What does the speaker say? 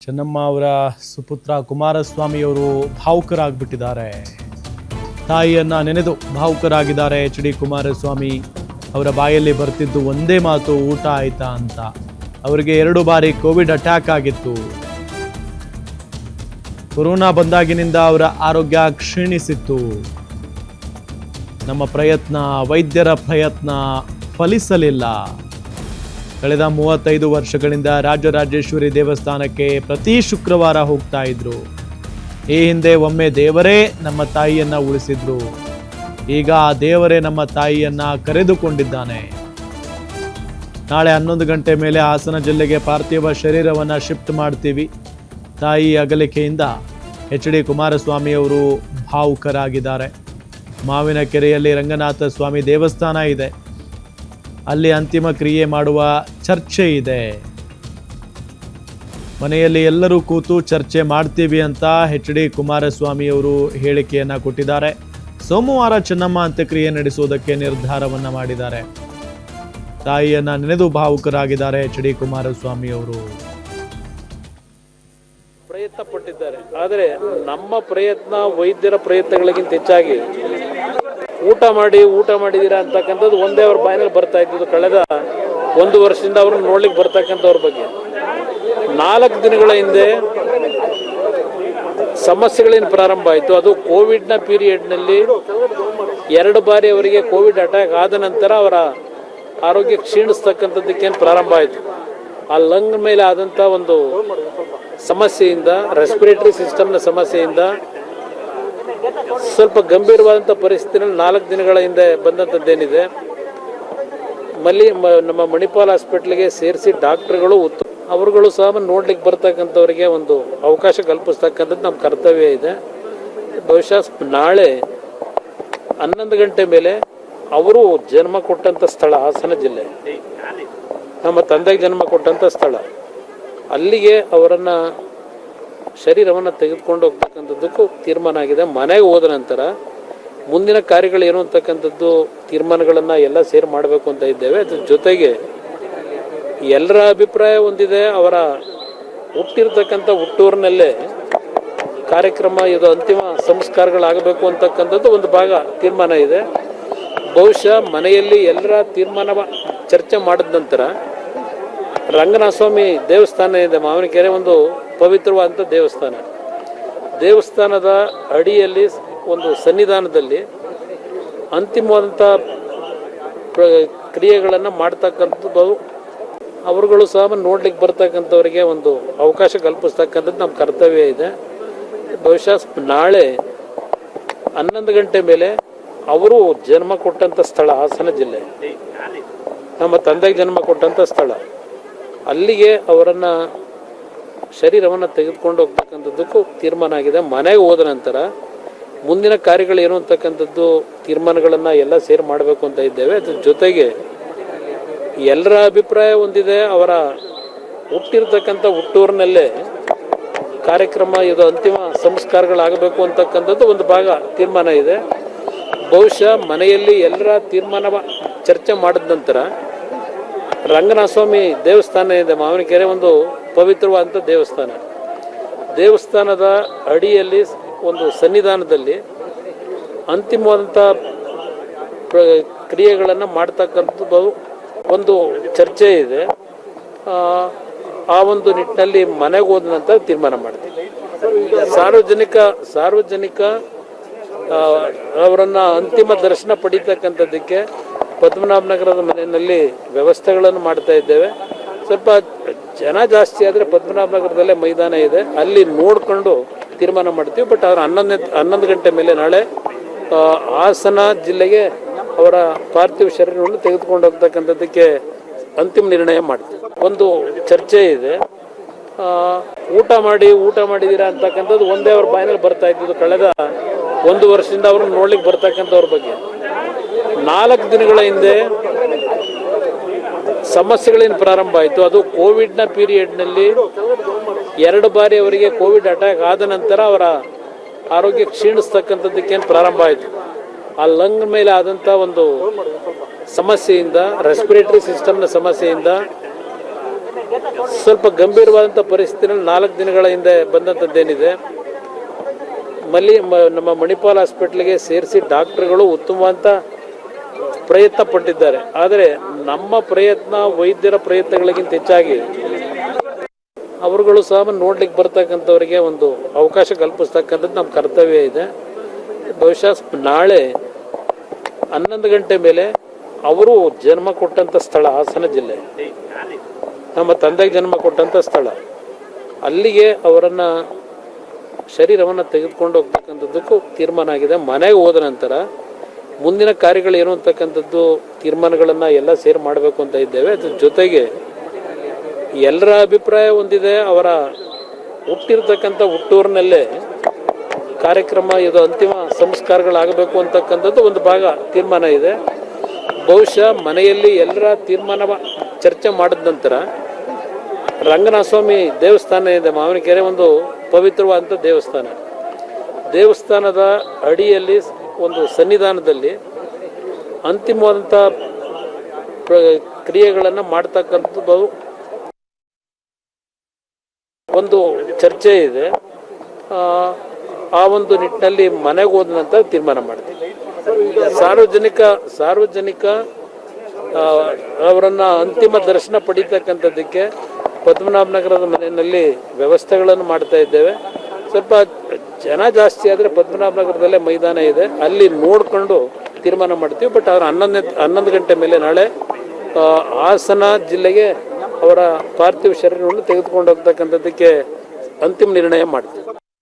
ಚೆನ್ನಮ್ಮ ಅವರ ಸುಪುತ್ರ ಕುಮಾರಸ್ವಾಮಿಯವರು ಭಾವುಕರಾಗ್ಬಿಟ್ಟಿದ್ದಾರೆ. ತಾಯಿಯನ್ನ ನೆನೆದು ಭಾವುಕರಾಗಿದ್ದಾರೆ ಎಚ್ ಡಿ ಕುಮಾರಸ್ವಾಮಿ. ಅವರ ಬಾಯಲ್ಲಿ ಬರ್ತಿದ್ದು ಒಂದೇ ಮಾತು, ಊಟ ಆಯ್ತಾ ಅಂತ. ಅವರಿಗೆ 2 ಬಾರಿ ಕೋವಿಡ್ ಅಟ್ಯಾಕ್ ಆಗಿತ್ತು. ಕೊರೋನಾ ಬಂದಾಗಿನಿಂದ ಅವರ ಆರೋಗ್ಯ ಕ್ಷೀಣಿಸಿತ್ತು. ನಮ್ಮ ಪ್ರಯತ್ನ, ವೈದ್ಯರ ಪ್ರಯತ್ನ ಫಲಿಸಲಿಲ್ಲ. ಕಳೆದ 35 ವರ್ಷಗಳಿಂದ ರಾಜರಾಜೇಶ್ವರಿ ದೇವಸ್ಥಾನಕ್ಕೆ ಪ್ರತಿ ಶುಕ್ರವಾರ ಹೋಗ್ತಾ ಇದ್ರು. ಈ ಹಿಂದೆ ಒಮ್ಮೆ ದೇವರೇ ನಮ್ಮ ತಾಯಿಯನ್ನ ಉಳಿಸಿದ್ರು. ಈಗ ಆ ದೇವರೇ ನಮ್ಮ ತಾಯಿಯನ್ನ ಕರೆದುಕೊಂಡಿದ್ದಾನೆ. ನಾಳೆ 11 ಗಂಟೆ ಮೇಲೆ ಹಾಸನ ಜಿಲ್ಲೆಗೆ ಪಾರ್ಥಿವ ಶರೀರವನ್ನ ಶಿಫ್ಟ್ ಮಾಡ್ತೀವಿ. ತಾಯಿ ಅಗಲಿಕೆಯಿಂದ ಎಚ್ ಡಿ ಕುಮಾರಸ್ವಾಮಿ ಅವರು ಭಾವುಕರಾಗಿದ್ದಾರೆ. ಮಾವಿನಕೆರೆಯಲ್ಲಿ ರಂಗನಾಥ ಸ್ವಾಮಿ ದೇವಸ್ಥಾನ ಇದೆ. ಅಲ್ಲಿ ಅಂತಿಮ ಕ್ರಿಯೆ ಮಾಡುವ ಚರ್ಚೆ ಇದೆ. ಮನೆಯಲ್ಲಿ ಎಲ್ಲರೂ ಕೂತು ಚರ್ಚೆ ಮಾಡ್ತೀವಿ ಅಂತ ಎಚ್ ಡಿ ಕುಮಾರಸ್ವಾಮಿ ಅವರು ಹೇಳಿಕೆಯನ್ನ ಕೊಟ್ಟಿದ್ದಾರೆ. ಸೋಮವಾರ ಚೆನ್ನಮ್ಮ ಅಂತ್ಯಕ್ರಿಯೆ ನಡೆಸುವುದಕ್ಕೆ ನಿರ್ಧಾರವನ್ನ ಮಾಡಿದ್ದಾರೆ. ತಾಯಿಯನ್ನ ನೆನೆದು ಭಾವುಕರಾಗಿದ್ದಾರೆ ಎಚ್ ಡಿ ಕುಮಾರಸ್ವಾಮಿ ಅವರು. ಪ್ರಯತ್ನ ಪಟ್ಟಿದ್ದಾರೆ. ಆದರೆ ನಮ್ಮ ಪ್ರಯತ್ನ ವೈದ್ಯರ ಪ್ರಯತ್ನಗಳಿಗಿಂತ ಹೆಚ್ಚಾಗಿ ಊಟ ಮಾಡಿದೀರಾ ಅಂತಕ್ಕಂಥದ್ದು ಒಂದೇ ಅವ್ರ ಬಾಯಿನಲ್ಲಿ ಬರ್ತಾ ಇದ್ದು. ಕಳೆದ 1 ವರ್ಷದಿಂದ ಅವ್ರನ್ನ ನೋಡ್ಲಿಕ್ಕೆ ಬರ್ತಕ್ಕಂಥವ್ರ ಬಗ್ಗೆ 4 ದಿನಗಳ ಹಿಂದೆ ಸಮಸ್ಯೆಗಳೇನು ಪ್ರಾರಂಭ ಆಯಿತು. ಅದು ಕೋವಿಡ್ನ ಪೀರಿಯಡ್ನಲ್ಲಿ 2 ಬಾರಿ ಅವರಿಗೆ ಕೋವಿಡ್ ಅಟ್ಯಾಕ್ ಆದ ನಂತರ ಅವರ ಆರೋಗ್ಯ ಕ್ಷೀಣಿಸ್ತಕ್ಕಂಥದ್ದಕ್ಕೇನು ಪ್ರಾರಂಭ ಆಯಿತು. ಆ ಲಂಗ್ ಮೇಲೆ ಆದಂಥ ಒಂದು ಸಮಸ್ಯೆಯಿಂದ, ರೆಸ್ಪಿರೇಟರಿ ಸಿಸ್ಟಮ್ನ ಸಮಸ್ಯೆಯಿಂದ ಸ್ವಲ್ಪ ಗಂಭೀರವಾದಂಥ ಪರಿಸ್ಥಿತಿಯಲ್ಲಿ 4 ದಿನಗಳ ಹಿಂದೆ ಬಂದಂಥದ್ದೇನಿದೆ, ನಮ್ಮ ಮಣಿಪಾಲ್ ಹಾಸ್ಪಿಟ್ಲಿಗೆ ಸೇರಿಸಿ ಡಾಕ್ಟರ್ಗಳು ಅವರುಗಳು ಸಹ ನೋಡ್ಲಿಕ್ಕೆ ಬರ್ತಕ್ಕಂಥವ್ರಿಗೆ ಒಂದು ಅವಕಾಶ ಕಲ್ಪಿಸ್ತಕ್ಕಂಥದ್ದು ನಮ್ಮ ಕರ್ತವ್ಯ ಇದೆ. ಬಹುಶಃ ನಾಳೆ 11 ಗಂಟೆ ಮೇಲೆ ಅವರು ಜನ್ಮ ಕೊಟ್ಟಂಥ ಸ್ಥಳ ಹಾಸನ ಜಿಲ್ಲೆ, ನಮ್ಮ ತಂದೆಗೆ ಜನ್ಮ ಕೊಟ್ಟಂಥ ಸ್ಥಳ, ಅಲ್ಲಿಗೆ ಅವರನ್ನು ಶರೀರವನ್ನು ತೆಗೆದುಕೊಂಡು ಹೋಗ್ತಕ್ಕಂಥದ್ದಕ್ಕೂ ತೀರ್ಮಾನ ಆಗಿದೆ. ಮನೆಗೆ ಹೋದ ನಂತರ ಮುಂದಿನ ಕಾರ್ಯಗಳು ಏನು ಅಂತಕ್ಕಂಥದ್ದು ತೀರ್ಮಾನಗಳನ್ನು ಎಲ್ಲ ಸೇರಿ ಮಾಡಬೇಕು ಅಂತ ಇದ್ದೇವೆ. ಅದ್ರ ಜೊತೆಗೆ ಎಲ್ಲರ ಅಭಿಪ್ರಾಯ ಹೊಂದಿದೆ. ಅವರ ಹುಟ್ಟಿರ್ತಕ್ಕಂಥ ಹುಟ್ಟೂರಿನಲ್ಲೇ ಕಾರ್ಯಕ್ರಮ, ಇದು ಅಂತಿಮ ಸಂಸ್ಕಾರಗಳಾಗಬೇಕು ಅಂತಕ್ಕಂಥದ್ದು ಒಂದು ಭಾಗ ತೀರ್ಮಾನ ಇದೆ. ಬಹುಶಃ ಮನೆಯಲ್ಲಿ ಎಲ್ಲರ ತೀರ್ಮಾನ ಚರ್ಚೆ ಮಾಡಿದ ನಂತರ ರಂಗನಾಥ ಸ್ವಾಮಿ ದೇವಸ್ಥಾನ ಇದೆ, ಮಾವಿನಕೆರೆ, ಒಂದು ಪವಿತ್ರವಾದಂಥ ದೇವಸ್ಥಾನದ ಅಡಿಯಲ್ಲಿ ಒಂದು ಸನ್ನಿಧಾನದಲ್ಲಿ ಅಂತಿಮವಾದಂಥ ಕ್ರಿಯೆಗಳನ್ನು ಮಾಡ್ತಕ್ಕಂಥದ್ದು ಅವರುಗಳು ಸಹ ನೋಡ್ಲಿಕ್ಕೆ ಬರ್ತಕ್ಕಂಥವ್ರಿಗೆ ಒಂದು ಅವಕಾಶ ಕಲ್ಪಿಸ್ತಕ್ಕಂಥದ್ದು ನಮ್ಮ ಕರ್ತವ್ಯ ಇದೆ. ಬಹುಶಃ ನಾಳೆ 11 ಗಂಟೆ ಮೇಲೆ ಅವರು ಜನ್ಮ ಕೊಟ್ಟಂಥ ಸ್ಥಳ ಹಾಸನ ಜಿಲ್ಲೆ, ನಮ್ಮ ತಂದೆಗೆ ಜನ್ಮ ಕೊಟ್ಟಂಥ ಸ್ಥಳ, ಅಲ್ಲಿಗೆ ಅವರನ್ನು ಶರೀರವನ್ನು ತೆಗೆದುಕೊಂಡು ಹೋಗ್ತಕ್ಕಂಥದ್ದಕ್ಕೂ ತೀರ್ಮಾನ ಆಗಿದೆ. ಮನೆಗೆ ಹೋದ ನಂತರ ಮುಂದಿನ ಕಾರ್ಯಗಳು ಏನು ಅಂತಕ್ಕಂಥದ್ದು ತೀರ್ಮಾನಗಳನ್ನು ಎಲ್ಲ ಸೇರಿ ಮಾಡಬೇಕು ಅಂತ ಇದ್ದೇವೆ. ಅದ್ರ ಜೊತೆಗೆ ಎಲ್ಲರ ಅಭಿಪ್ರಾಯ ಹೊಂದಿದೆ. ಅವರ ಹುಟ್ಟಿರ್ತಕ್ಕಂಥ ಹುಟ್ಟೂರಿನಲ್ಲೇ ಕಾರ್ಯಕ್ರಮ, ಇದು ಅಂತಿಮ ಸಂಸ್ಕಾರಗಳಾಗಬೇಕು ಅಂತಕ್ಕಂಥದ್ದು ಒಂದು ಭಾಗ ತೀರ್ಮಾನ ಇದೆ. ಬಹುಶಃ ಮನೆಯಲ್ಲಿ ಎಲ್ಲರ ತೀರ್ಮಾನ ಚರ್ಚೆ ಮಾಡಿದ ನಂತರ ರಂಗನಾಥ ಸ್ವಾಮಿ ದೇವಸ್ಥಾನ ಇದೆ, ಮಾವಿನಕೆರೆ, ಒಂದು ಪವಿತ್ರವಾದಂಥ ದೇವಸ್ಥಾನದ ಅಡಿಯಲ್ಲಿ ಒಂದು ಸನ್ನಿಧಾನದಲ್ಲಿ ಅಂತಿಮವಾದಂಥ ಕ್ರಿಯೆಗಳನ್ನು ಮಾಡ್ತಕ್ಕಂಥದ್ದು ಒಂದು ಚರ್ಚೆ ಇದೆ. ಆ ಒಂದು ನಿಟ್ಟಿನಲ್ಲಿ ಮನೆಗೆ ಹೋದ ನಂತರ ತೀರ್ಮಾನ ಮಾಡ್ತೀವಿ. ಸಾರ್ವಜನಿಕ ಅವರನ್ನು ಅಂತಿಮ ದರ್ಶನ ಪಡೀತಕ್ಕಂಥದ್ದಕ್ಕೆ ಪದ್ಮನಾಭನಗರದ ಮನೆಯಲ್ಲಿ ವ್ಯವಸ್ಥೆಗಳನ್ನು ಮಾಡ್ತಾ ಇದ್ದೇವೆ. ಸ್ವಲ್ಪ ಜನ ಜಾಸ್ತಿ ಆದರೆ ಪದ್ಮನಾಭನಗರದಲ್ಲೇ ಮೈದಾನ ಇದೆ, ಅಲ್ಲಿ ನೋಡಿಕೊಂಡು ತೀರ್ಮಾನ ಮಾಡ್ತೀವಿ. ಬಟ್ ಅವ್ರು 11 ಗಂಟೆ ಮೇಲೆ ನಾಳೆ ಹಾಸನ ಜಿಲ್ಲೆಗೆ ಅವರ ಪಾರ್ಥಿವ ಶರೀರವನ್ನು ತೆಗೆದುಕೊಂಡು ಹೋಗ್ತಕ್ಕಂಥದ್ದಕ್ಕೆ ಅಂತಿಮ ನಿರ್ಣಯ ಮಾಡ್ತೀವಿ. ಒಂದು ಚರ್ಚೆ ಇದೆ. ಊಟ ಮಾಡಿದೀರಾ ಅಂತಕ್ಕಂಥದ್ದು ಒಂದೇ ಅವ್ರ ಬಾಯಿನಲ್ಲಿ ಬರ್ತಾ ಇದ್ದು. ಕಳೆದ 1 ವರ್ಷದಿಂದ ಅವ್ರನ್ನ ನೋಡ್ಲಿಕ್ಕೆ ಬರ್ತಕ್ಕಂಥವ್ರ ಬಗ್ಗೆ 4 ದಿನಗಳ ಹಿಂದೆ ಸಮಸ್ಯೆಗಳೇನು ಪ್ರಾರಂಭ ಆಯಿತು. ಅದು ಕೋವಿಡ್ನ ಪೀರಿಯಡ್ನಲ್ಲಿ 2 ಬಾರಿ ಅವರಿಗೆ ಕೋವಿಡ್ ಅಟ್ಯಾಕ್ ಆದ ನಂತರ ಅವರ ಆರೋಗ್ಯ ಕ್ಷೀಣಿಸ್ತಕ್ಕಂಥದ್ದಕ್ಕೇನು ಪ್ರಾರಂಭ ಆಯಿತು. ಆ ಲಂಗ್ ಮೇಲೆ ಆದಂಥ ಒಂದು ಸಮಸ್ಯೆಯಿಂದ, ರೆಸ್ಪಿರೇಟರಿ ಸಿಸ್ಟಮ್ನ ಸಮಸ್ಯೆಯಿಂದ ಸ್ವಲ್ಪ ಗಂಭೀರವಾದಂಥ ಪರಿಸ್ಥಿತಿಯಲ್ಲಿ 4 ದಿನಗಳ ಹಿಂದೆ ಬಂದಂಥದ್ದೇನಿದೆ, ನಮ್ಮ ಮಣಿಪಾಲ್ ಹಾಸ್ಪಿಟ್ಲಿಗೆ ಸೇರಿಸಿ ಡಾಕ್ಟರ್ಗಳು ಉತ್ತಮವಾದ ಪ್ರಯತ್ನ ಪಟ್ಟಿದ್ದಾರೆ. ಆದರೆ ನಮ್ಮ ಪ್ರಯತ್ನ, ವೈದ್ಯರ ಪ್ರಯತ್ನಗಳಿಗಿಂತ ಹೆಚ್ಚಾಗಿ ಅವರುಗಳು ಸಹ ನೋಡ್ಲಿಕ್ಕೆ ಬರ್ತಕ್ಕಂಥವರಿಗೆ ಒಂದು ಅವಕಾಶ ಕಲ್ಪಿಸ್ತಕ್ಕಂಥದ್ದು ನಮ್ಮ ಕರ್ತವ್ಯ ಇದೆ. ಬಹುಶಃ ನಾಳೆ 11 ಗಂಟೆ ಮೇಲೆ ಅವರು ಜನ್ಮ ಕೊಟ್ಟಂಥ ಸ್ಥಳ ಹಾಸನ ಜಿಲ್ಲೆ, ನಮ್ಮ ತಂದೆಗೆ ಜನ್ಮ ಕೊಟ್ಟಂಥ ಸ್ಥಳ, ಅಲ್ಲಿಗೆ ಅವರನ್ನು ಶರೀರವನ್ನು ತೆಗೆದುಕೊಂಡು ಹೋಗ್ತಕ್ಕಂಥದ್ದಕ್ಕೂ ತೀರ್ಮಾನ ಆಗಿದೆ. ಮನೆಗೆ ಹೋದ ನಂತರ ಮುಂದಿನ ಕಾರ್ಯಗಳು ಏನು ಅಂತಕ್ಕಂಥದ್ದು ತೀರ್ಮಾನಗಳನ್ನು ಎಲ್ಲ ಸೇರಿ ಮಾಡಬೇಕು ಅಂತ ಇದ್ದೇವೆ. ಅದ್ರ ಜೊತೆಗೆ ಎಲ್ಲರ ಅಭಿಪ್ರಾಯ ಹೊಂದಿದೆ, ಅವರ ಹುಟ್ಟಿರ್ತಕ್ಕಂಥ ಹುಟ್ಟೂರಿನಲ್ಲೇ ಕಾರ್ಯಕ್ರಮ, ಇದು ಅಂತಿಮ ಸಂಸ್ಕಾರಗಳಾಗಬೇಕು ಅಂತಕ್ಕಂಥದ್ದು ಒಂದು ಭಾಗ ತೀರ್ಮಾನ ಇದೆ. ಬಹುಶಃ ಮನೆಯಲ್ಲಿ ಎಲ್ಲರ ತೀರ್ಮಾನ ಚರ್ಚೆ ಮಾಡಿದ ನಂತರ ರಂಗನಾಥ ಸ್ವಾಮಿ ದೇವಸ್ಥಾನ ಇದೆ, ಮಾವಿನಕೆರೆ, ಒಂದು ಪವಿತ್ರವಾದಂಥ ದೇವಸ್ಥಾನದ ಅಡಿಯಲ್ಲಿ ಒಂದು ಸನ್ನಿಧಾನದಲ್ಲಿ ಅಂತಿಮವಾದಂಥ ಕ್ರಿಯೆಗಳನ್ನು ಮಾಡ್ತಕ್ಕಂಥದ್ದು ಒಂದು ಚರ್ಚೆ ಇದೆ. ಆ ಒಂದು ನಿಟ್ಟಿನಲ್ಲಿ ಮನೆಗೆ ಹೋದ ನಂತರ ತೀರ್ಮಾನ ಮಾಡ್ತೀವಿ. ಸಾರ್ವಜನಿಕ ಅವರನ್ನು ಅಂತಿಮ ದರ್ಶನ ಪಡೀತಕ್ಕಂಥದ್ದಕ್ಕೆ ಪದ್ಮನಾಭನಗರದ ಮನೆಯಲ್ಲಿ ವ್ಯವಸ್ಥೆಗಳನ್ನು ಮಾಡ್ತಾ ಇದ್ದೇವೆ. ಸ್ವಲ್ಪ ಜನ ಜಾಸ್ತಿ ಆದರೆ ಪದ್ಮನಾಭನಗರದಲ್ಲೇ ಮೈದಾನ ಇದೆ, ಅಲ್ಲಿ ನೋಡಿಕೊಂಡು ತೀರ್ಮಾನ ಮಾಡ್ತೀವಿ. ಬಟ್ ಅವ್ರು 11 ಗಂಟೆ ಮೇಲೆ ನಾಳೆ ಹಾಸನ ಜಿಲ್ಲೆಗೆ ಅವರ ಪಾರ್ಥಿವ ಶರೀರವನ್ನು ತೆಗೆದುಕೊಂಡು ಹೋಗ್ತಕ್ಕಂಥದ್ದಕ್ಕೆ ಅಂತಿಮ ನಿರ್ಣಯ ಮಾಡ್ತೀವಿ.